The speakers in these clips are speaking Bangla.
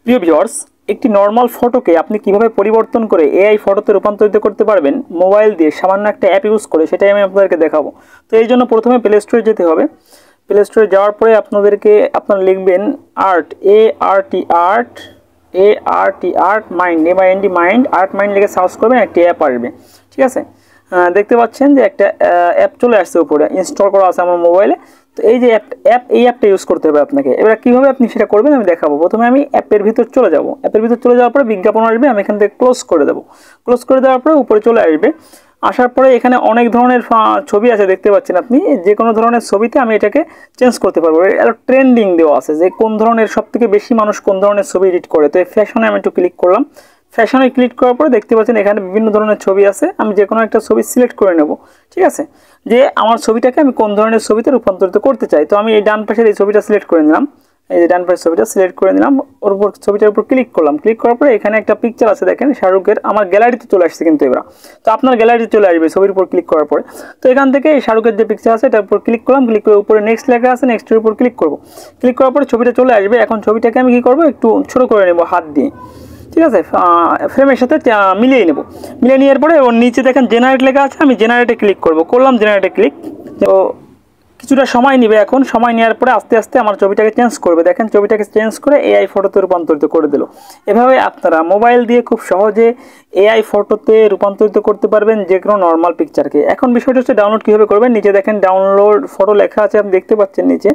প্রিয় ভিউয়ার্স, একটি নর্মাল ফটোকে আপনি কিভাবে পরিবর্তন করে এআই ফটোতে রূপান্তরিত করতে পারবেন মোবাইল দিয়ে সামান্য একটা অ্যাপ ইউজ করে, সেটাই আমি আপনাদেরকে দেখাবো। তো এই জন্য প্রথমে প্লে স্টোরে যেতে হবে। প্লে স্টোরে যাওয়ার পরে আপনারা লিখবেন art, art mind, MIND mind, art mind লিখে সার্চ করবেন, একটি অ্যাপ আসবে। ঠিক আছে, দেখতে পাচ্ছেন যে একটা অ্যাপ চলে আসছে উপরে, ইনস্টল করা আছে আমার মোবাইলে। তো এই যে এই অ্যাপটা ইউজ করতে হবে আপনাকে। এবার কীভাবে আপনি সেটা করবেন আমি দেখাবো। প্রথমে আমি অ্যাপের ভিতর চলে যাব। অ্যাপের ভিতর চলে যাওয়ার পরে বিজ্ঞাপন আসবে, আমি এখান থেকে ক্লোজ করে দেবো। ক্লোজ করে দেওয়ার পরে উপরে চলে আসবে। আসার পরে এখানে অনেক ধরনের ছবি আছে, দেখতে পাচ্ছেন আপনি। যে কোনো ধরনের ছবিতে আমি এটাকে চেঞ্জ করতে পারবো। এটা ট্রেন্ডিং দেওয়া আছে যে কোন ধরনের সবথেকে বেশি মানুষ কোন ধরনের ছবি এডিট করে। তো এই ফ্যাশনে আমি একটু ক্লিক করলাম। ফ্যাশনে ক্লিক করার পরে দেখতে পাচ্ছেন এখানে বিভিন্ন ধরনের ছবি আছে। আমি যে কোনো একটা ছবি সিলেক্ট করে নেব। ঠিক আছে, যে আমার ছবিটাকে আমি কোন ধরনের ছবিতে রূপান্তরিত করতে চাই। তো আমি এই ডান পাশের এই ছবিটা সিলেক্ট করে নিলাম। এই যে ডান পাশের ছবিটা সিলেক্ট করে নিলাম, ওর উপর ছবিটার উপর ক্লিক করলাম। ক্লিক করার পরে এখানে একটা পিকচার আছে, দেখেন শাহরুখের। আমার গ্যালারিতে চলে আসছে কিন্তু এবার। তো আপনার গ্যালারিতে চলে আসবে ছবির উপর ক্লিক করার পরে। তো এখান থেকে এই শাহরুখের যে পিকচার আছে এটার উপর ক্লিক করলাম। ক্লিক করে উপরে নেক্সট লেখা আছে, নেক্সটের উপর ক্লিক করব। ক্লিক করার পরে ছবিটা চলে আসবে। এখন ছবিটাকে আমি কী করবো, একটু ছোট করে নেব হাত দিয়ে। ঠিক আছে, ফ্রেমের সাথে মিলিয়ে নেব। মিলিয়ে নেওয়ার পরে ওর নিচে দেখেন জেনারেট লেখা আছে, আমি জেনারেটে ক্লিক করলাম জেনারেটে ক্লিক। তো কিছুটা সময় নেবে। এখন সময় নেওয়ার পরে আস্তে আস্তে আমার ছবিটাকে চেঞ্জ করবে। দেখেন ছবিটাকে চেঞ্জ করে এআই ফটোতে রূপান্তরিত করে দিল। এভাবে আপনারা মোবাইল দিয়ে খুব সহজে এআই ফটোতে রূপান্তরিত করতে পারবেন যে কোনো নর্মাল পিকচারকে। এখন বিষয়টা হচ্ছে ডাউনলোড কীভাবে করবেন। নিচে দেখেন ডাউনলোড ফটো লেখা আছে, আপনি দেখতে পাচ্ছেন নিচে।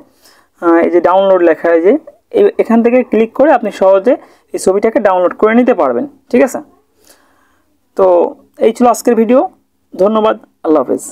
এই যে ডাউনলোড লেখা, এই যে এখান থেকে ক্লিক করে আপনি সহজে এই ছবিটাকে ডাউনলোড করে নিতে পারবেন। ঠিক আছে, তো এই ছিল আজকের ভিডিও। ধন্যবাদ, আল্লাহ হাফেজ।